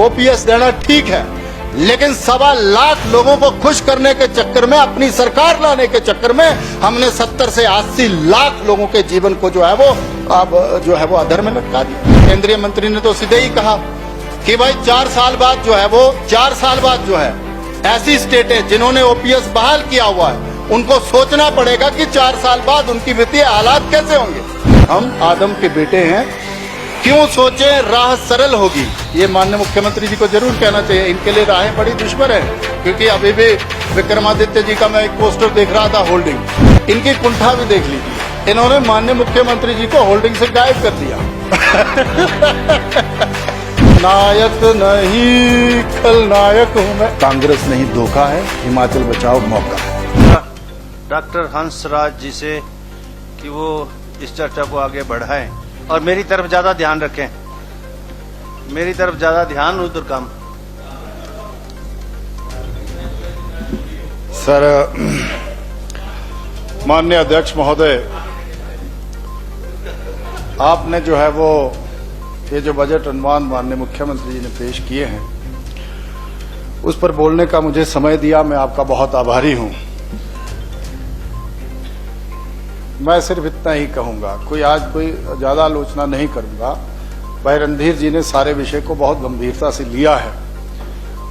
OPS देना ठीक है, लेकिन 1.25 लाख लोगों को खुश करने के चक्कर में, अपनी सरकार लाने के चक्कर में हमने 70 से 80 लाख लोगों के जीवन को जो है वो अब जो है वो अधर में लटका दिया। केंद्रीय मंत्री ने तो सीधे ही कहा कि भाई 4 साल बाद जो है वो 4 साल बाद जो है ऐसी स्टेटें जिन्होंने ओपीएस बहाल किया हुआ है उनको सोचना पड़ेगा कि 4 साल बाद उनकी वित्तीय हालात कैसे होंगे। हम आदम के बेटे हैं, क्यों सोचे राह सरल होगी। ये माननीय मुख्यमंत्री जी को जरूर कहना चाहिए, इनके लिए राहें बड़ी दुश्मन है, क्योंकि अभी भी विक्रमादित्य जी का मैं एक पोस्टर देख रहा था होल्डिंग, इनकी कुंठा भी देख लीजिए, इन्होंने माननीय मुख्यमंत्री जी को होल्डिंग से गायब कर दिया। नायक नहीं खलनायक हूं मैं, कांग्रेस नहीं धोखा है, हिमाचल बचाओ मौका है। डॉक्टर हंसराज जी से कि वो इस चर्चा को आगे बढ़ाएं और मेरी तरफ ज्यादा ध्यान रखें, मेरी तरफ ज्यादा ध्यान उधर कम। सर, माननीय अध्यक्ष महोदय, आपने जो है वो ये जो बजट अनुमान माननीय मुख्यमंत्री जी ने पेश किए हैं उस पर बोलने का मुझे समय दिया, मैं आपका बहुत आभारी हूं। मैं सिर्फ इतना ही कहूंगा, आज कोई ज्यादा आलोचना नहीं करूंगा। भाई रणधीर जी ने सारे विषय को बहुत गंभीरता से लिया है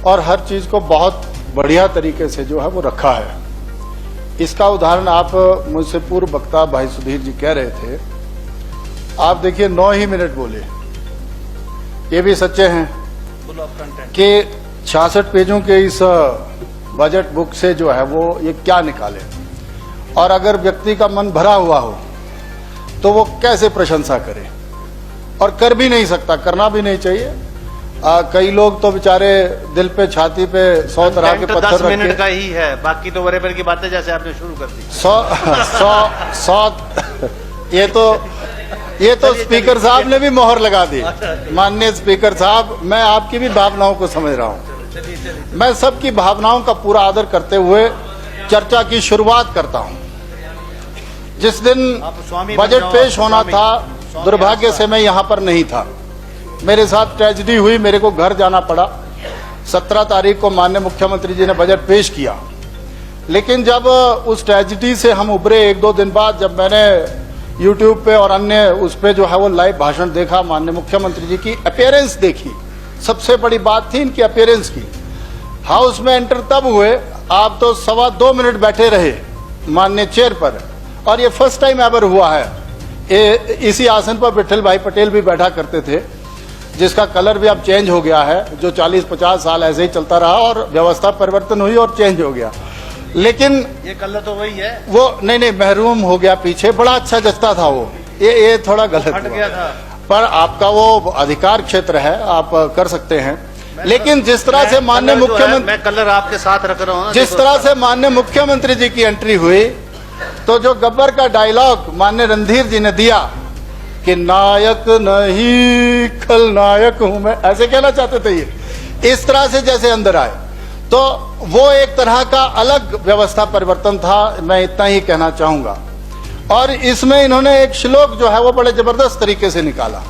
और हर चीज को बहुत बढ़िया तरीके से जो है वो रखा है। इसका उदाहरण आप मुझसे पूर्व वक्ता भाई सुधीर जी कह रहे थे, आप देखिए 9 ही मिनट बोले, ये भी सच्चे हैं कि 66 पेजों के इस बजट बुक से जो है वो ये क्या निकाले, और अगर व्यक्ति का मन भरा हुआ हो तो वो कैसे प्रशंसा करे, और कर भी नहीं सकता, करना भी नहीं चाहिए। कई लोग तो बेचारे दिल पे छाती पे 100 तरह के पत्थर रख के, 10 मिनट का ही है, बाकी तो बड़े की बातें जैसे आपने शुरू कर दी। 100 ये तो स्पीकर साहब ने भी मोहर लगा दी। माननीय स्पीकर साहब, मैं आपकी भी भावनाओं को समझ रहा हूं, मैं सबकी भावनाओं का पूरा आदर करते हुए चर्चा की शुरुआत करता हूं। जिस दिन बजट पेश होना था, दुर्भाग्य से मैं यहां पर नहीं था, मेरे साथ ट्रेजेडी हुई, मेरे को घर जाना पड़ा। 17 तारीख को माननीय मुख्यमंत्री जी ने बजट पेश किया, लेकिन जब उस ट्रेजेडी से हम उभरे 1-2 दिन बाद, जब मैंने यूट्यूब पे और अन्य उस पे जो है वो लाइव भाषण देखा, माननीय मुख्यमंत्री जी की अपीयरेंस देखी, सबसे बड़ी बात थी इनकी अपीयरेंस की। हाउस में एंटर तब हुए, आप तो 2.25 मिनट बैठे रहे माननीय चेयर पर, और ये फर्स्ट टाइम एवर हुआ है। इसी आसन पर विठल भाई पटेल भी बैठा करते थे, जिसका कलर भी अब चेंज हो गया है, जो 40-50 साल ऐसे ही चलता रहा और व्यवस्था परिवर्तन हुई और चेंज हो गया। लेकिन ये कलर तो वही है, वो नहीं महरूम हो गया पीछे, बड़ा अच्छा जचता था वो, ये थोड़ा गलत हट गया था। पर आपका वो अधिकार क्षेत्र है, आप कर सकते हैं। लेकिन जिस तरह से माननीय मुख्यमंत्री, मैं कलर आपके साथ रख रहा हूँ, जिस तरह से माननीय मुख्यमंत्री जी की एंट्री हुई, तो जो गब्बर का डायलॉग माननीय रणधीर जी ने दिया कि नायक नहीं खलनायक हूं मैं, ऐसे कहना चाहते थे ये, इस तरह से जैसे अंदर आए, तो वो एक तरह का अलग व्यवस्था परिवर्तन था, मैं इतना ही कहना चाहूंगा। और इसमें इन्होंने एक श्लोक जो है वो बड़े जबरदस्त तरीके से निकाला,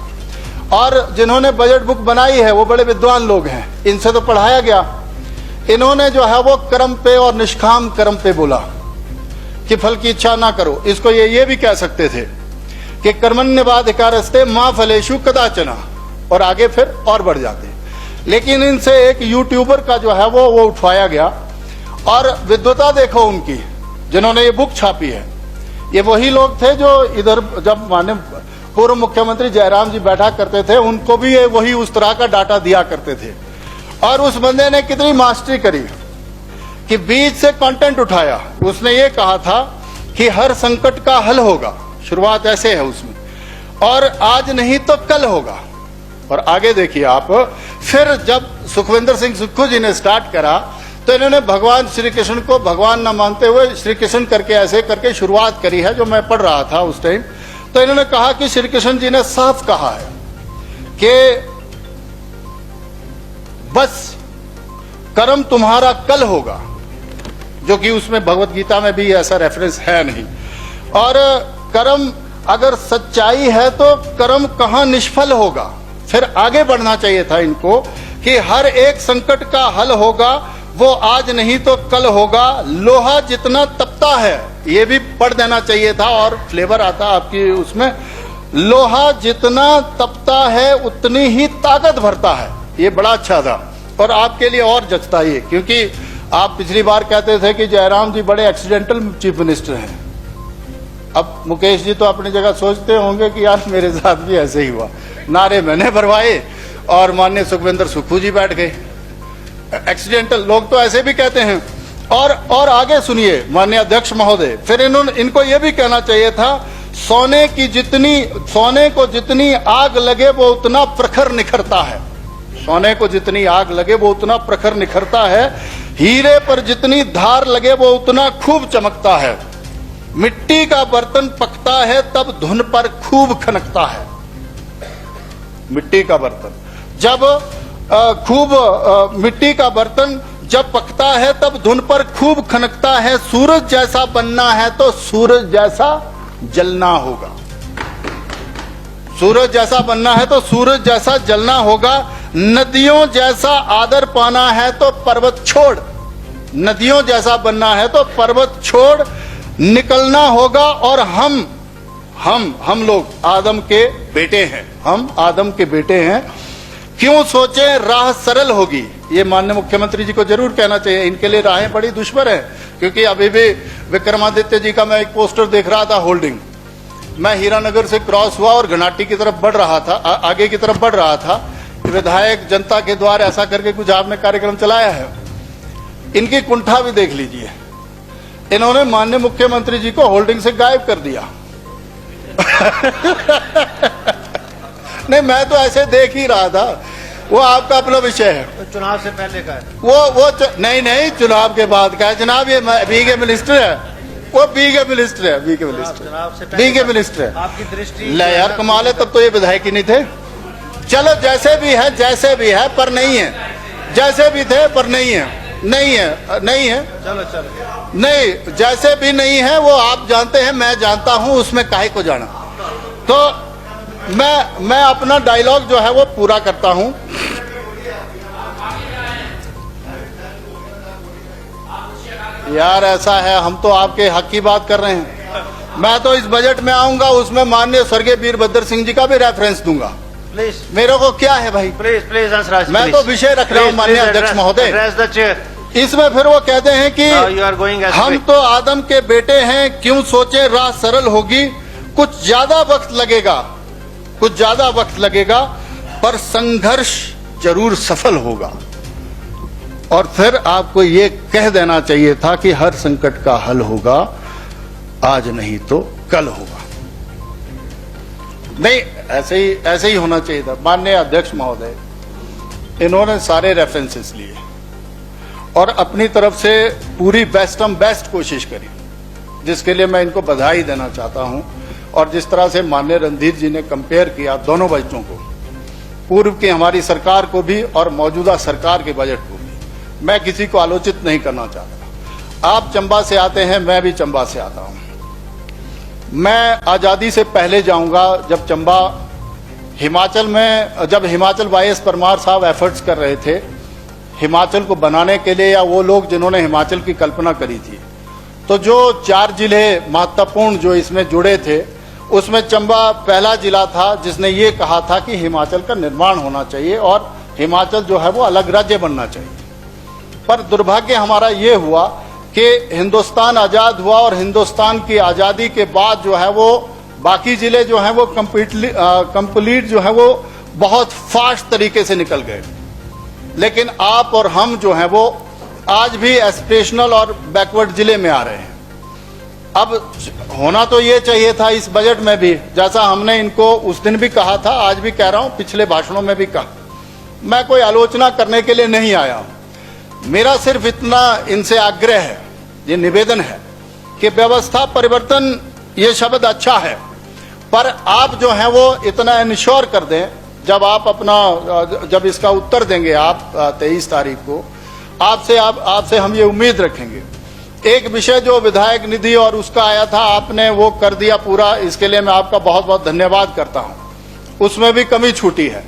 और जिन्होंने बजट बुक बनाई है वो बड़े विद्वान लोग हैं, इनसे तो पढ़ाया गया। इन्होंने जो है वो कर्म पे और निष्काम कर्म पे बोला कि फल की इच्छा ना करो। इसको ये भी कह सकते थे कि कर्मण्यवाधिकारस्ते मां फलेषु कदाचना, और आगे फिर और बढ़ जाते। लेकिन इनसे एक यूट्यूबर का जो है वो उठवाया गया, और विद्वता देखो उनकी, जिन्होंने ये बुक छापी है, ये वही लोग थे जो इधर जब माननीय पूर्व मुख्यमंत्री जयराम जी बैठा करते थे, उनको भी ये वही उस तरह का डाटा दिया करते थे। और उस बंदे ने कितनी मास्टरी करी कि बीच से कंटेंट उठाया। उसने ये कहा था कि हर संकट का हल होगा, शुरुआत ऐसे है उसमें, और आज नहीं तो कल होगा। और आगे देखिए आप, फिर जब सुखविंदर सिंह सुक्खू जी ने स्टार्ट करा, तो इन्होंने भगवान श्री कृष्ण को भगवान न मानते हुए श्री कृष्ण करके ऐसे करके शुरुआत करी है, जो मैं पढ़ रहा था उस टाइम। तो इन्होंने कहा कि श्री कृष्ण जी ने साफ कहा है कि बस कर्म तुम्हारा कल होगा, जो कि उसमें भगवत गीता में भी ऐसा रेफरेंस है नहीं। और कर्म अगर सच्चाई है तो कर्म कहां निष्फल होगा। फिर आगे बढ़ना चाहिए था इनको कि हर एक संकट का हल होगा, वो आज नहीं तो कल होगा। लोहा जितना तपता है, ये भी पढ़ देना चाहिए था और फ्लेवर आता आपकी उसमें। लोहा जितना तपता है उतनी ही ताकत भरता है। ये बड़ा अच्छा था और आपके लिए और जचता ये, क्योंकि आप पिछली बार कहते थे कि जयराम जी बड़े एक्सीडेंटल चीफ मिनिस्टर हैं। अब मुकेश जी तो अपनी जगह सोचते होंगे कि यार मेरे साथ भी ऐसे ही हुआ, नारे मैंने भरवाए और माननीय सुखविंदर सुक्खू जी बैठ गए। एक्सीडेंटल लोग तो ऐसे भी कहते हैं। और आगे सुनिए माननीय अध्यक्ष महोदय, फिर इनको यह भी कहना चाहिए था, सोने को जितनी आग लगे वो उतना प्रखर निखरता है। सोने को जितनी आग लगे वो उतना प्रखर निखरता है। हीरे पर जितनी धार लगे वो उतना खूब चमकता है। मिट्टी का बर्तन पकता है तब धुन पर खूब खनकता है। मिट्टी का बर्तन जब मिट्टी का बर्तन जब पकता है तब धुन पर खूब खनकता है। सूरज जैसा बनना है तो सूरज जैसा जलना होगा। सूरज जैसा बनना है तो सूरज जैसा जलना होगा। नदियों जैसा आदर पाना है तो पर्वत छोड़, नदियों जैसा बनना है तो पर्वत छोड़ निकलना होगा। और हम लोग आदम के बेटे हैं, हम आदम के बेटे हैं। क्यों सोचे राह सरल होगी, ये माननीय मुख्यमंत्री जी को जरूर कहना चाहिए। इनके लिए राहें बड़ी दुश्मन है, क्योंकि अभी भी विक्रमादित्य जी का मैं एक पोस्टर देख रहा था होल्डिंग। मैं हीरानगर से क्रॉस हुआ और घनाटी की तरफ बढ़ रहा था, आगे की तरफ बढ़ रहा था। विधायक जनता के द्वार ऐसा करके कुछ आपने कार्यक्रम चलाया है, इनकी कुंठा भी देख लीजिए। इन्होंने माननीय मुख्यमंत्री जी को होल्डिंग से गायब कर दिया। नहीं, मैं तो ऐसे देख ही रहा था, वो आपका अपना विषय है। तो चुनाव से पहले का है वो नहीं चुनाव के बाद का है जनाब। ये बी के मिनिस्टर है, वो बी के मिनिस्टर है, बी के मिनिस्टर, बी के मिनिस्टर है। आपकी दृष्टि ले यार कमाल है, तब तो ये विधायक ही नहीं थे। चलो जैसे भी है पर नहीं है, जैसे भी थे पर नहीं है, नहीं है। चलो नहीं, जैसे भी नहीं है वो आप जानते हैं, मैं जानता हूं, उसमें काहे को जाना। तो मैं अपना डायलॉग जो है वो पूरा करता हूं। यार ऐसा है, हम तो आपके हक की बात कर रहे हैं। मैं तो इस बजट में आऊंगा, उसमें माननीय स्वर्गीय वीरभद्र सिंह जी का भी रेफरेंस दूंगा। प्लीज, मेरे को क्या है भाई, प्लीज हंसराज, मैं तो विषय रख रहा हूं माननीय अध्यक्ष महोदय। इसमें फिर वो कहते हैं कि हम तो आदम के बेटे हैं, क्यों सोचे राह सरल होगी। कुछ ज्यादा वक्त लगेगा पर संघर्ष जरूर सफल होगा। और फिर आपको ये कह देना चाहिए था कि हर संकट का हल होगा, आज नहीं तो कल होगा। नहीं, ऐसे ही होना चाहिए था। माननीय अध्यक्ष महोदय, इन्होंने सारे रेफरेंसेस लिए और अपनी तरफ से पूरी बेस्ट कोशिश करी, जिसके लिए मैं इनको बधाई देना चाहता हूं। और जिस तरह से माननीय रणधीर जी ने कंपेयर किया दोनों बजटों को, पूर्व की हमारी सरकार को भी और मौजूदा सरकार के बजट को भी, मैं किसी को आलोचित नहीं करना चाहता। आप चंबा से आते हैं, मैं भी चंबा से आता हूं। मैं आजादी से पहले जाऊंगा जब चंबा हिमाचल में, जब हिमाचल वाईएस परमार साहब एफर्ट्स कर रहे थे हिमाचल को बनाने के लिए, या वो लोग जिन्होंने हिमाचल की कल्पना करी थी, तो जो 4 जिले महत्वपूर्ण जो इसमें जुड़े थे, उसमें चंबा पहला जिला था जिसने ये कहा था कि हिमाचल का निर्माण होना चाहिए और हिमाचल जो है वो अलग राज्य बनना चाहिए। पर दुर्भाग्य हमारा ये हुआ कि हिंदुस्तान आजाद हुआ और हिंदुस्तान की आजादी के बाद जो है वो बाकी जिले जो हैं वो कंप्लीट जो है वो बहुत फास्ट तरीके से निकल गए। लेकिन आप और हम जो हैं वो आज भी एस्पिरेशनल और बैकवर्ड जिले में आ रहे हैं। अब होना तो ये चाहिए था इस बजट में भी, जैसा हमने इनको उस दिन भी कहा था, आज भी कह रहा हूं, पिछले भाषणों में भी कहा। मैं कोई आलोचना करने के लिए नहीं आया, मेरा सिर्फ इतना इनसे आग्रह है, ये निवेदन है कि व्यवस्था परिवर्तन ये शब्द अच्छा है, पर आप जो है वो इतना इंश्योर कर दें, जब इसका उत्तर देंगे आप 23 तारीख को, आपसे हम ये उम्मीद रखेंगे। एक विषय जो विधायक निधि और उसका आया था, आपने वो कर दिया पूरा, इसके लिए मैं आपका बहुत बहुत धन्यवाद करता हूं। उसमें भी कमी छूटी है,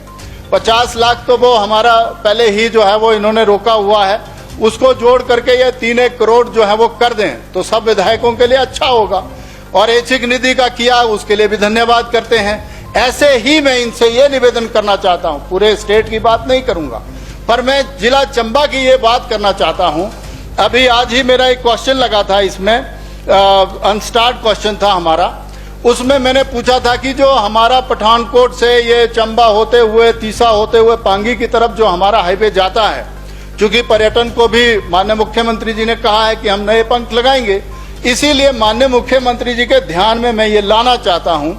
50 लाख तो वो हमारा पहले ही जो है वो इन्होंने रोका हुआ है, उसको जोड़ करके ये 3-1 करोड़ जो है वो कर दें तो सब विधायकों के लिए अच्छा होगा। और ऐच्छिक निधि का किया, उसके लिए भी धन्यवाद करते हैं। ऐसे ही मैं इनसे ये निवेदन करना चाहता हूं, पूरे स्टेट की बात नहीं करूंगा, पर मैं जिला चंबा की ये बात करना चाहता हूं। अभी आज ही मेरा एक क्वेश्चन लगा था, इसमें अनस्टार्ट क्वेश्चन था हमारा, उसमें मैंने पूछा था कि जो हमारा पठानकोट से ये चंबा होते हुए, तीसा होते हुए पांगी की तरफ जो हमारा हाईवे जाता है, क्योंकि पर्यटन को भी माननीय मुख्यमंत्री जी ने कहा है कि हम नए पंख लगाएंगे, इसीलिए माननीय मुख्यमंत्री जी के ध्यान में मैं ये लाना चाहता हूं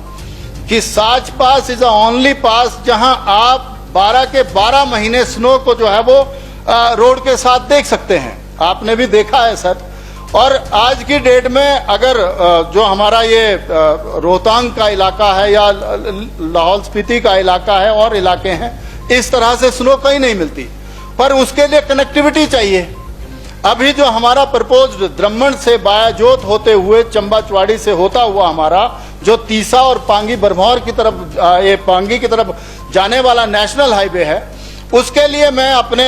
कि साच पास इज ओनली पास जहां आप 12 के 12 महीने स्नो को जो है वो रोड के साथ देख सकते हैं। आपने भी देखा है सर। और आज की डेट में अगर जो हमारा ये रोहतांग का इलाका है या लाहौल स्पीति का इलाका है और इलाके हैं, इस तरह से स्नो कहीं नहीं मिलती, पर उसके लिए कनेक्टिविटी चाहिए। अभी जो हमारा प्रपोज्ड द्रम्मन से बायाजोत होते हुए चंबा चवाड़ी से होता हुआ हमारा जो तीसा और पांगी बरमौर की तरफ, ये पांगी की तरफ जाने वाला नेशनल हाईवे है, उसके लिए मैं अपने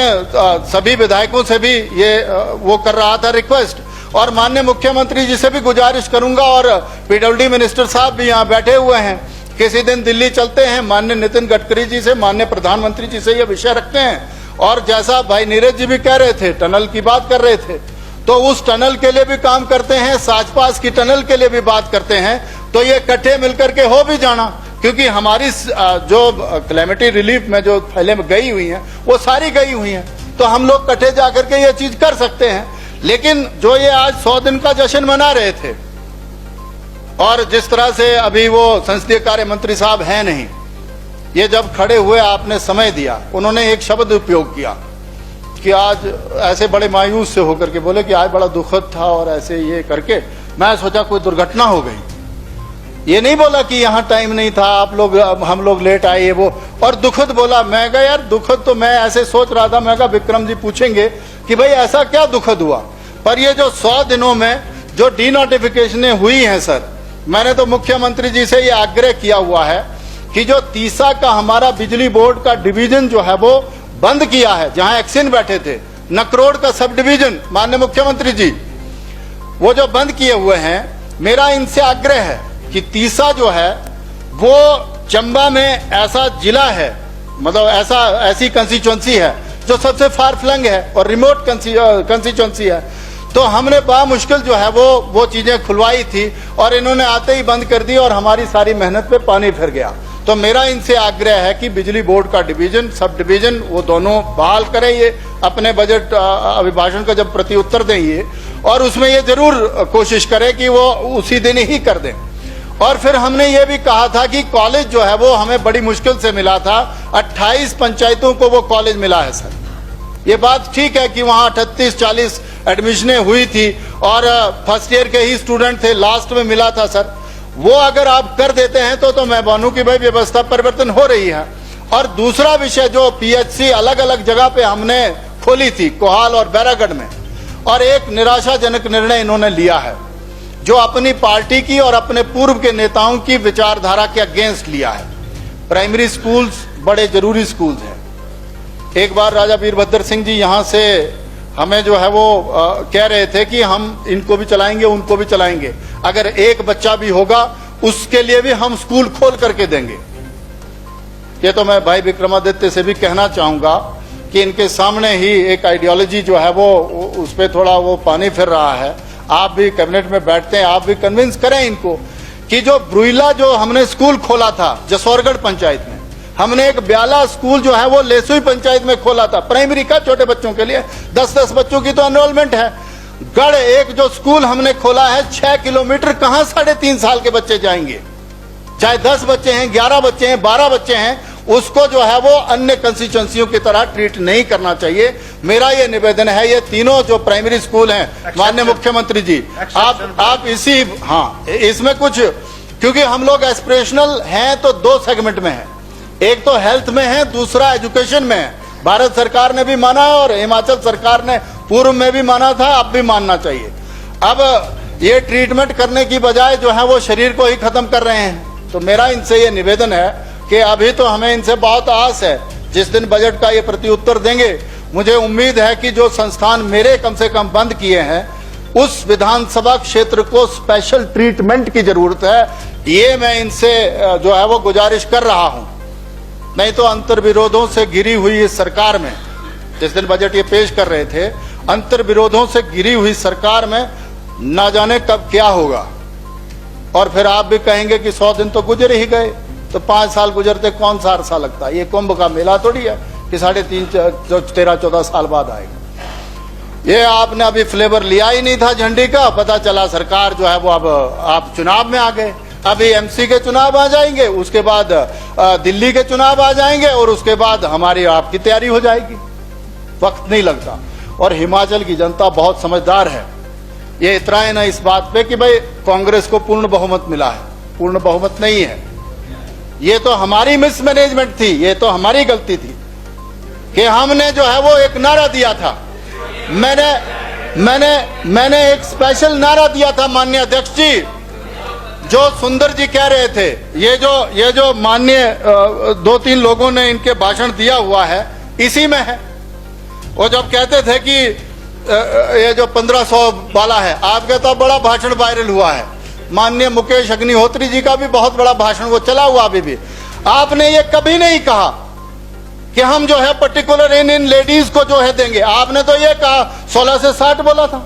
सभी विधायकों से भी ये वो कर रहा था रिक्वेस्ट, और माननीय मुख्यमंत्री जी से भी गुजारिश करूंगा, और पीडब्ल्यूडी मिनिस्टर साहब भी यहाँ बैठे हुए हैं, किसी दिन दिल्ली चलते हैं, माननीय नितिन गडकरी जी से, माननीय प्रधानमंत्री जी से ये विषय रखते हैं। और जैसा भाई नीरज जी भी कह रहे थे, टनल की बात कर रहे थे, तो उस टनल के लिए भी काम करते हैं, साचपास की टनल के लिए भी बात करते हैं, तो ये इकट्ठे मिलकर के हो भी जाना, क्योंकि हमारी जो क्लेमिटी रिलीफ में जो पहले में गई हुई हैं वो सारी गई हुई हैं, तो हम लोग इकट्ठे जाकर के ये चीज कर सकते हैं। लेकिन जो ये आज 100 दिन का जश्न मना रहे थे, और जिस तरह से अभी वो संसदीय कार्य मंत्री साहब हैं नहीं, ये जब खड़े हुए आपने समय दिया, उन्होंने एक शब्द उपयोग किया कि आज ऐसे बड़े मायूस से होकर के बोले कि आज बड़ा दुखद था, और ऐसे ये करके मैं सोचा कोई दुर्घटना हो गई। ये नहीं बोला कि यहाँ टाइम नहीं था, आप लोग, हम लोग लेट आए, ये वो, और दुखद बोला। मैं कहा यार दुखद तो मैं ऐसे सोच रहा था, मैं कहा विक्रम जी पूछेंगे कि भाई ऐसा क्या दुखद हुआ, पर ये जो 100 दिनों में जो डीनोटिफिकेशनें हुई हैं सर, मैंने तो मुख्यमंत्री जी से ये आग्रह किया हुआ है कि जो तीसा का हमारा बिजली बोर्ड का डिवीजन जो है वो बंद किया है, जहां एक्सिन बैठे थे, नकरोड का सब डिवीजन, माननीय मुख्यमंत्री जी वो जो बंद किए हुए हैं, मेरा इनसे आग्रह है कि तीसा जो है वो चंबा में ऐसा जिला है, मतलब ऐसी कंस्टिट्यूंसी है जो सबसे फार फ्लंग है और रिमोट कंस्टिट्यूंसी है, तो हमने मुश्किल जो है वो चीजें खुलवाई थी, और इन्होंने आते ही बंद कर दी, और हमारी सारी मेहनत पे पानी फिर गया। तो मेरा इनसे आग्रह है कि बिजली बोर्ड का डिवीजन, सब डिवीजन, वो दोनों बहाल करें, ये अपने बजट अभिभाषण का जब प्रति उत्तर दें ये, और उसमें ये जरूर कोशिश करें कि वो उसी दिन ही कर दें। और फिर हमने ये भी कहा था कि कॉलेज जो है वो हमें बड़ी मुश्किल से मिला था, 28 पंचायतों को वो कॉलेज मिला है सर। ये बात ठीक है कि वहाँ 38-40 एडमिशनें हुई थी, और फर्स्ट ईयर के ही स्टूडेंट थे, लास्ट में मिला था सर। वो अगर आप कर देते हैं तो मैं मानूं कि भाई व्यवस्था परिवर्तन हो रही है। और दूसरा विषय जो पीएचसी अलग अलग जगह पे हमने खोली थी, कोहाल और बैरागढ़ में, और एक निराशाजनक निर्णय इन्होंने लिया है जो अपनी पार्टी की और अपने पूर्व के नेताओं की विचारधारा के अगेंस्ट लिया है। प्राइमरी स्कूल्स बड़े जरूरी स्कूल्स हैं। एक बार राजा वीरभद्र सिंह जी यहाँ से हमें जो है वो कह रहे थे कि हम इनको भी चलाएंगे, उनको भी चलाएंगे, अगर एक बच्चा भी होगा उसके लिए भी हम स्कूल खोल करके देंगे। ये तो मैं भाई विक्रमादित्य से भी कहना चाहूंगा कि इनके सामने ही एक आइडियोलॉजी जो है वो उस पर थोड़ा वो पानी फिर रहा है। आप भी कैबिनेट में बैठते हैं, आप भी कन्विंस करें इनको कि जो ब्रुइला जो हमने स्कूल खोला था जसौरगढ़ पंचायत में, हमने एक ब्याला स्कूल जो है वो लेसुई पंचायत में खोला था प्राइमरी का, छोटे बच्चों के लिए 10-10 बच्चों की तो एनरोलमेंट है। गढ़ एक जो स्कूल हमने खोला है 6 किलोमीटर, कहां 3.5 साल के बच्चे जाएंगे, चाहे 10 बच्चे हैं, 11 बच्चे हैं, 12 बच्चे हैं, उसको जो है वो अन्य कंस्टिट्यूंसियों की तरह ट्रीट नहीं करना चाहिए। मेरा ये निवेदन है, ये तीनों जो प्राइमरी स्कूल हैं, माननीय मुख्यमंत्री जी आप इसी, हाँ इसमें कुछ, क्योंकि हम लोग एस्पिरेशनल हैं तो 2 सेगमेंट में हैं, एक तो हेल्थ में है, दूसरा एजुकेशन में है। भारत सरकार ने भी माना है और हिमाचल सरकार ने पूर्व में भी माना था, अब भी मानना चाहिए। अब ये ट्रीटमेंट करने की बजाय जो है वो शरीर को ही खत्म कर रहे हैं। तो मेरा इनसे ये निवेदन है कि अभी तो हमें इनसे बहुत आस है जिस दिन बजट का ये प्रत्युत्तर देंगे, मुझे उम्मीद है कि जो संस्थान मेरे कम से कम बंद किए हैं, उस विधानसभा क्षेत्र को स्पेशल ट्रीटमेंट की जरूरत है। ये मैं इनसे जो है वो गुजारिश कर रहा हूं। नहीं तो अंतर्विरोधों से घिरी हुई इस सरकार में, जिस दिन बजट ये पेश कर रहे थे, अंतर्विरोधों से घिरी हुई सरकार में ना जाने कब क्या होगा। और फिर आप भी कहेंगे कि 100 दिन तो गुजर ही गए, तो 5 साल गुजरते कौन सा अरसा लगता है? ये कुंभ का मेला थोड़ी है कि 13.5-14 साल बाद आएगा। ये आपने अभी फ्लेवर लिया ही नहीं था झंडी का, पता चला सरकार जो है वो अब आप चुनाव में आ गए। अभी एमसी के चुनाव आ जाएंगे, उसके बाद दिल्ली के चुनाव आ जाएंगे, और उसके बाद हमारी आपकी तैयारी हो जाएगी। वक्त नहीं लगता। और हिमाचल की जनता बहुत समझदार है। ये इतराए ना इस बात पे कि भाई कांग्रेस को पूर्ण बहुमत मिला है। पूर्ण बहुमत नहीं है। ये तो हमारी मिसमैनेजमेंट थी, ये तो हमारी गलती थी कि हमने जो है वो एक नारा दिया था। मैंने एक स्पेशल नारा दिया था माननीय अध्यक्ष जी, जो सुंदर जी कह रहे थे। ये जो माननीय 2-3 लोगों ने इनके भाषण दिया हुआ है, इसी में है। वो जब कहते थे कि ये जो 1500 वाला है, आपके तो बड़ा भाषण वायरल हुआ है। माननीय मुकेश अग्निहोत्री जी का भी बहुत बड़ा भाषण वो चला हुआ अभी भी। आपने ये कभी नहीं कहा कि हम जो है पर्टिकुलर इन लेडीज को जो है देंगे। आपने तो ये कहा 16 से 60 बोला था,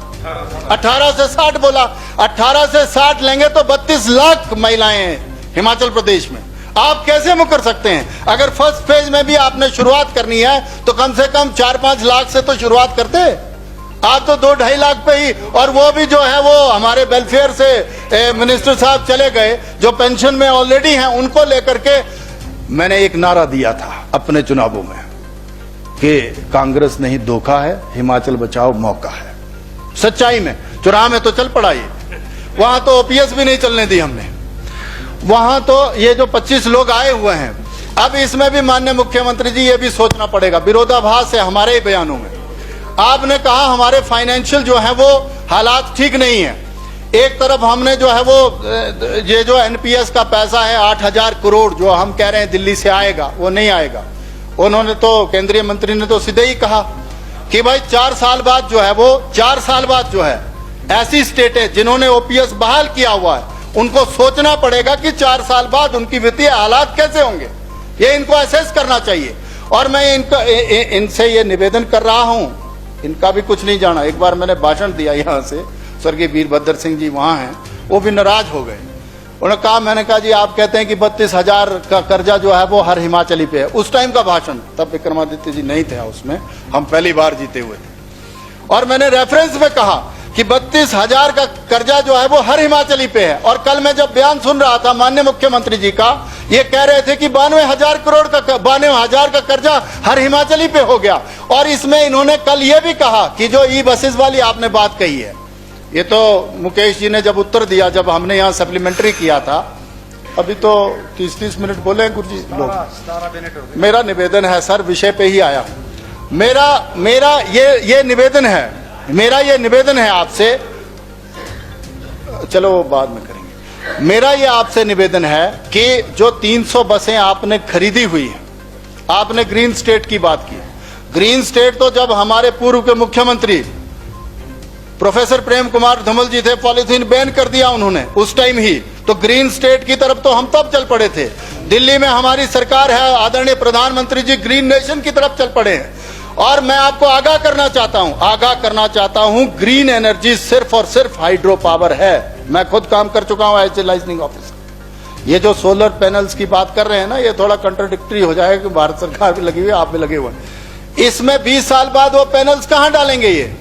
18 से 60 बोला। 18 से 60 लेंगे तो 32 लाख महिलाएं हैं हिमाचल प्रदेश में। आप कैसे मुकर सकते हैं? अगर फर्स्ट फेज में भी आपने शुरुआत करनी है तो कम से कम 4-5 लाख से तो शुरुआत करते। आप तो 2-2.5 लाख पे ही, और वो भी जो है वो हमारे वेलफेयर से मिनिस्टर साहब चले गए, जो पेंशन में ऑलरेडी हैं, उनको लेकर के मैंने एक नारा दिया था अपने चुनावों में कि कांग्रेस नहीं धोखा है, हिमाचल बचाओ मौका है। सच्चाई में चुनाव में तो चल पड़ा ये। वहां तो ओपीएस भी नहीं चलने दी हमने। वहां तो ये जो 25 लोग आए हुए हैं, अब इसमें भी माननीय मुख्यमंत्री जी ये भी सोचना पड़ेगा। विरोधाभास है हमारे ही बयानों में। आपने कहा हमारे फाइनेंशियल जो है वो हालात ठीक नहीं है। एक तरफ हमने जो है वो ये जो एनपीएस का पैसा है 8000 करोड़ जो हम कह रहे हैं दिल्ली से आएगा, वो नहीं आएगा। उन्होंने तो, केंद्रीय मंत्री ने तो सीधे ही कहा कि भाई 4 साल बाद जो है वो 4 साल बाद जो है ऐसी स्टेट है जिन्होंने ओपीएस बहाल किया हुआ है, उनको सोचना पड़ेगा कि 4 साल बाद उनकी वित्तीय हालात कैसे होंगे। ये इनको असेस करना चाहिए। और मैं इनसे ये निवेदन कर रहा हूं, इनका भी कुछ नहीं जाना। एक बार मैंने भाषण दिया यहाँ से, स्वर्गीय वीरभद्र सिंह जी वहां हैं, वो भी नाराज हो गए। उन्होंने कहा, मैंने कहा जी आप कहते हैं कि 32,000 का कर्जा जो है वो हर हिमाचली पे है। उस टाइम का भाषण, तब विक्रमादित्य जी नहीं थे उसमें, हम पहली बार जीते हुए थे। और मैंने रेफरेंस में कहा कि 32,000 का कर्जा जो है वो हर हिमाचली पे है। और कल मैं जब बयान सुन रहा था माननीय मुख्यमंत्री जी का, ये कह रहे थे कि 92,000 करोड़ का 92,000 का कर्जा हर हिमाचली पे हो गया। और इसमें इन्होंने कल ये भी कहा कि जो ई बसेस वाली आपने बात कही है, ये तो मुकेश जी ने जब उत्तर दिया, जब हमने यहाँ सप्लीमेंट्री किया था, अभी तो 30-30 मिनट बोले हैं गुरुजी लोग। मेरा निवेदन है सर, विषय पे ही आया हूं। मेरा ये निवेदन है, मेरा ये निवेदन है आपसे, चलो वो बाद में करेंगे। मेरा ये आपसे निवेदन है कि जो 300 बसें आपने खरीदी हुई हैं, आपने ग्रीन स्टेट की बात की। ग्रीन स्टेट तो जब हमारे पूर्व के मुख्यमंत्री प्रोफेसर प्रेम कुमार धूमल जी थे, पॉलीथीन बैन कर दिया उन्होंने उस टाइम ही। तो ग्रीन स्टेट की तरफ तो हम तब चल पड़े थे। दिल्ली में हमारी सरकार है, आदरणीय प्रधानमंत्री जी ग्रीन नेशन की तरफ चल पड़े हैं। और मैं आपको आगाह करना चाहता हूं, ग्रीन एनर्जी सिर्फ और सिर्फ हाइड्रो पावर है। मैं खुद काम कर चुका हूं एज ए लाइसेंसिंग ऑफिसर। ये जो सोलर पैनल्स की बात कर रहे हैं ना, ये थोड़ा कंट्राडिक्टरी हो जाएगा कि भारत सरकार भी लगी हुई है, आप भी लगे हुए हैं। इसमें 20 साल बाद वो पैनल्स कहां डालेंगे? ये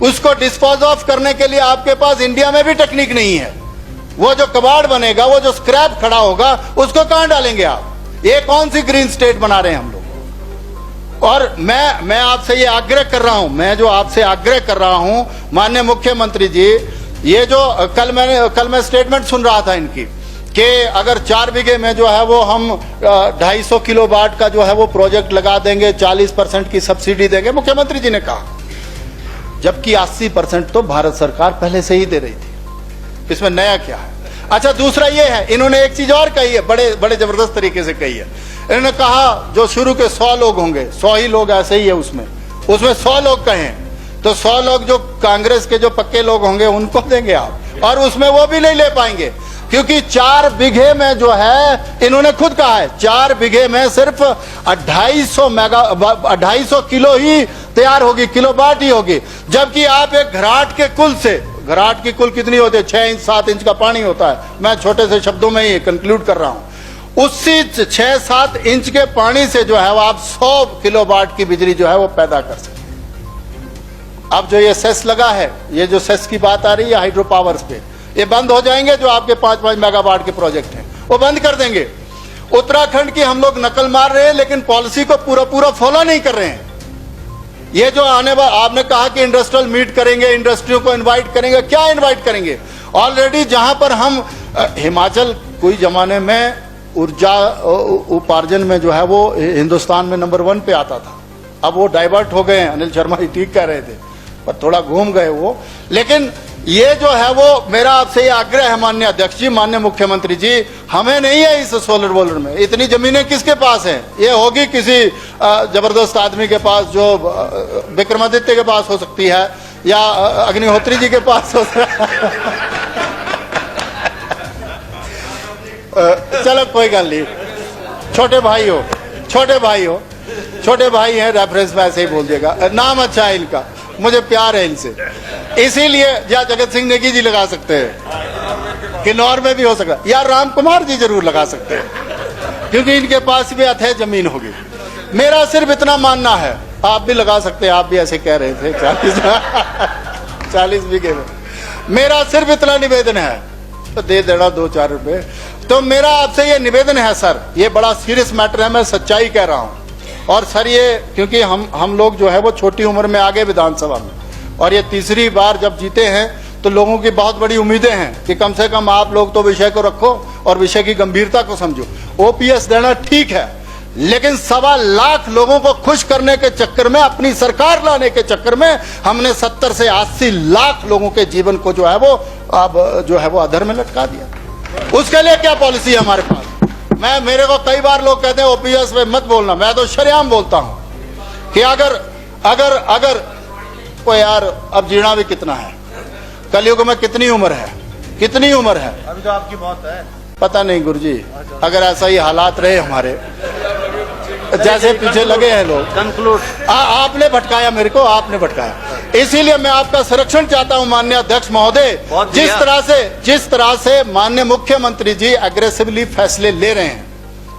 उसको डिस्पोज ऑफ करने के लिए आपके पास इंडिया में भी टेक्निक नहीं है। वो जो कबाड़ बनेगा, वो जो स्क्रैप खड़ा होगा, उसको कहां डालेंगे आप? ये कौन सी ग्रीन स्टेट बना रहे हैं हम लोग? और मैं आपसे ये आग्रह कर रहा हूं, आपसे आग्रह कर रहा हूं माननीय मुख्यमंत्री जी, ये जो कल मैं स्टेटमेंट सुन रहा था इनकी कि अगर 4 बीघे में जो है वो हम 250 किलोवाट का जो है वो प्रोजेक्ट लगा देंगे, 40% की सब्सिडी देंगे, मुख्यमंत्री जी ने कहा। जबकि 80% तो भारत सरकार पहले से ही दे रही थी। इसमें नया क्या है? अच्छा, दूसरा ये है, इन्होंने एक चीज और कही है, बड़े जबरदस्त तरीके से कही है। इन्होंने कहा जो शुरू के 100 लोग होंगे, 100 ही लोग ऐसे ही है उसमें 100 लोग कहें तो 100 लोग जो कांग्रेस के जो पक्के लोग होंगे उनको देंगे आप, और उसमें वो भी नहीं ले पाएंगे, क्योंकि 4 बीघे में जो है, इन्होंने खुद कहा है 4 बीघे में सिर्फ 250 किलो ही तैयार होगी, किलोवाट ही होगी, जबकि आप एक घराट के कुल से, घराट की कुल कितनी होती है, 6 इंच 7 इंच का पानी होता है, मैं छोटे से शब्दों में ही कंक्लूड कर रहा हूं, उसी 6-7 इंच के पानी से जो है वो आप 100 किलोवाट की बिजली जो है वो पैदा कर सकते हैं। अब जो ये सेस लगा है, ये जो सेस की बात आ रही है हाइड्रो पावर्स पे, ये बंद हो जाएंगे, जो आपके 5-5 मेगावाट के प्रोजेक्ट हैं वो बंद कर देंगे। उत्तराखंड की हम लोग नकल मार रहे हैं, लेकिन पॉलिसी को पूरा फॉलो नहीं कर रहे हैं। ये जो आने वाला, आपने कहा कि इंडस्ट्रियल मीट करेंगे, इंडस्ट्रियों को इनवाइट करेंगे, क्या इनवाइट करेंगे? ऑलरेडी जहां पर हम हिमाचल कोई जमाने में ऊर्जा उपार्जन में जो है वो हिंदुस्तान में नंबर 1 पे आता था, अब वो डाइवर्ट हो गए हैं। अनिल शर्मा ही ठीक कह रहे थे, पर थोड़ा घूम गए वो। लेकिन ये जो है वो मेरा आपसे ये आग्रह है माननीय अध्यक्ष जी, माननीय मुख्यमंत्री जी, हमें नहीं है इस सोलर वोलर में, इतनी जमीनें किसके पास हैं? ये होगी किसी जबरदस्त आदमी के पास, जो विक्रमादित्य के पास हो सकती है, या अग्निहोत्री जी के पास हो सकती है। चलो कोई गल नहीं, छोटे भाई हो, छोटे भाई हैं, रेफरेंस में ऐसे ही बोल देगा, नाम अच्छा है इनका, मुझे प्यार है इनसे, इसीलिए या जगत सिंह नेगी जी लगा सकते हैं, किन्नौर में भी हो सकता है, या राम कुमार जी जरूर लगा सकते हैं, क्योंकि इनके पास भी अथय जमीन होगी। मेरा सिर्फ इतना मानना है, आप भी लगा सकते हैं, आप भी ऐसे कह रहे थे 40 बीघे में, मेरा सिर्फ इतना निवेदन है, तो दे देना 2-4 रुपए। तो मेरा आपसे ये निवेदन है सर, ये बड़ा सीरियस मैटर है, मैं सच्चाई कह रहा हूं, और सर ये क्योंकि हम लोग जो है वो छोटी उम्र में आ गए विधानसभा में, और ये तीसरी बार जब जीते हैं, तो लोगों की बहुत बड़ी उम्मीदें हैं कि कम से कम आप लोग तो विषय को रखो और विषय की गंभीरता को समझो। ओपीएस देना ठीक है, लेकिन 1.25 लाख लोगों को खुश करने के चक्कर में, अपनी सरकार लाने के चक्कर में, हमने 70 से 80 लाख लोगों के जीवन को जो है वो अब जो है वो अधर में लटका दिया। उसके लिए क्या पॉलिसी है हमारे पास? मेरे को कई बार लोग कहते हैं ओपीएस में मत बोलना, मैं तो शरेआम बोलता हूं कि अगर को यार, अब जीना भी कितना है, कलयुग में कितनी उम्र है, अभी तो आपकी मौत है, पता नहीं गुरुजी, अगर ऐसा ही हालात रहे हमारे जैसे पीछे लगे हैं लोग। कंक्लूड। आपने भटकाया मेरे को, आपने भटकाया, इसीलिए मैं आपका संरक्षण चाहता हूं माननीय अध्यक्ष महोदय। जिस तरह से माननीय मुख्यमंत्री जी एग्रेसिवली फैसले ले रहे हैं,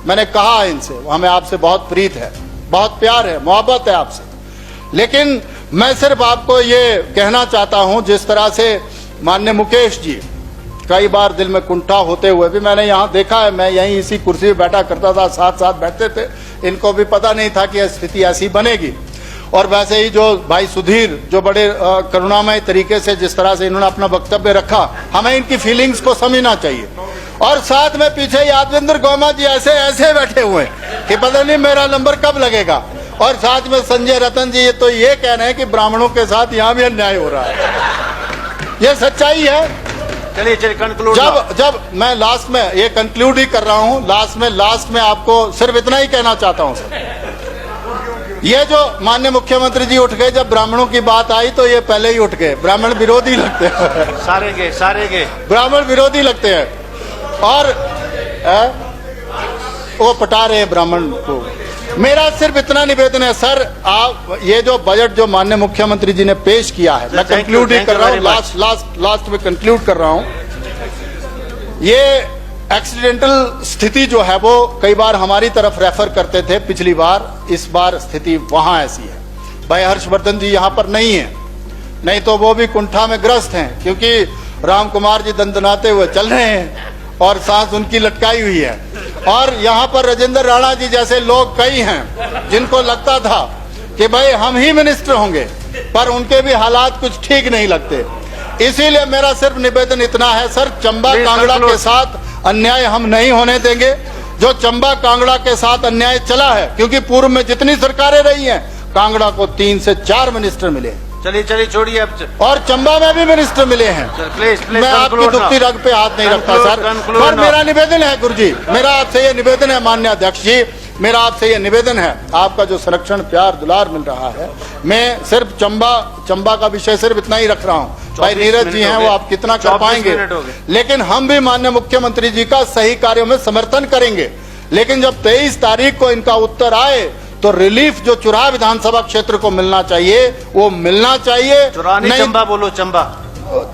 मैंने कहा इनसे, हमें आपसे बहुत प्रीत है, बहुत प्यार है, मोहब्बत है आपसे, लेकिन मैं सिर्फ आपको ये कहना चाहता हूं, जिस तरह से माननीय मुकेश जी कई बार दिल में कुंठा होते हुए भी मैंने यहाँ देखा है, मैं यहीं इसी कुर्सी पे बैठा करता था, साथ बैठते थे, इनको भी पता नहीं था कि स्थिति ऐसी बनेगी। और वैसे ही जो भाई सुधीर, जो बड़े करुणामय तरीके से जिस तरह से इन्होंने अपना वक्तव्य रखा, हमें इनकी फीलिंग्स को समझना चाहिए। और साथ में पीछे यादवेंद्र गौमा जी ऐसे बैठे हुए हैं कि पता नहीं मेरा नंबर कब लगेगा, और साथ में संजय रतन जी तो ये कह रहे हैं कि ब्राह्मणों के साथ यहाँ भी अन्याय हो रहा है। ये सच्चाई है। चलिए कंक्लूड। जब मैं लास्ट में ये कंक्लूड ही कर रहा हूँ, लास्ट में आपको सिर्फ इतना ही कहना चाहता हूँ सर, ये जो माननीय मुख्यमंत्री जी उठ गए, जब ब्राह्मणों की बात आई तो ये पहले ही उठ गए, ब्राह्मण विरोधी लगते हैं, सारे के ब्राह्मण विरोधी लगते हैं, और वो पटा रहे हैं ब्राह्मण को। मेरा सिर्फ इतना निवेदन है सर, आप ये जो बजट जो माननीय मुख्यमंत्री जी ने पेश किया है, मैं कंक्लूड ही कर रहा हूँ, लास्ट में कंक्लूड कर रहा हूँ, ये एक्सीडेंटल स्थिति जो है वो कई बार हमारी तरफ रेफर करते थे पिछली बार, इस बार स्थिति वहां ऐसी है। भाई हर्षवर्धन जी यहाँ पर नहीं है, नहीं तो वो भी कुंठा में ग्रस्त हैं, क्योंकि राम कुमार जी दंदनाते हुए चल रहे हैं और सांस उनकी लटकाई हुई है, और यहाँ पर राजेंद्र राणा जी जैसे लोग कई हैं जिनको लगता था कि भाई हम ही मिनिस्टर होंगे, पर उनके भी हालात कुछ ठीक नहीं लगते। इसीलिए मेरा सिर्फ निवेदन इतना है सर, चंबा कांगड़ा के साथ अन्याय हम नहीं होने देंगे। जो चंबा कांगड़ा के साथ अन्याय चला है, क्योंकि पूर्व में जितनी सरकारें रही हैं, कांगड़ा को 3 से 4 मिनिस्टर मिले। चलिए छोड़िए अब, और चंबा में भी मिनिस्टर मिले हैं। प्लीज मैं आपकी दुखती रग पे हाथ नहीं रखता सर, पर मेरा निवेदन है गुरुजी, मेरा आपसे ये निवेदन है माननीय अध्यक्ष जी, मेरा आपसे ये निवेदन है, आपका जो संरक्षण प्यार दुलार मिल रहा है, मैं सिर्फ चंबा का विषय सिर्फ इतना ही रख रहा हूँ। भाई नीरज जी हैं, वो आप कितना कर 24 पाएंगे, मिनट हो गए। लेकिन हम भी माननीय मुख्यमंत्री जी का सही कार्यों में समर्थन करेंगे। लेकिन जब 23 तारीख को इनका उत्तर आए तो रिलीफ जो चुरा विधानसभा क्षेत्र को मिलना चाहिए वो मिलना चाहिए। चुरानी नहीं- चंबा बोलो, चंबा।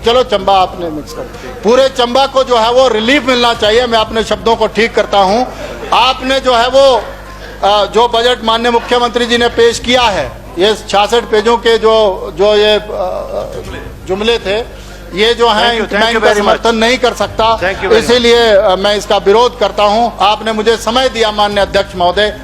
चलो चंबा आपने मिक्स कर, पूरे चंबा को जो है वो रिलीफ मिलना चाहिए। मैं अपने शब्दों को ठीक करता हूं। आपने जो है वो जो बजट माननीय मुख्यमंत्री जी ने पेश किया है, ये 66 पेजों के जो ये जुमले थे, ये जो है Thank you मैं इनका very much. समर्थन नहीं कर सकता, Thank you very much. इसीलिए मैं इसका विरोध करता हूं। आपने मुझे समय दिया माननीय अध्यक्ष महोदय।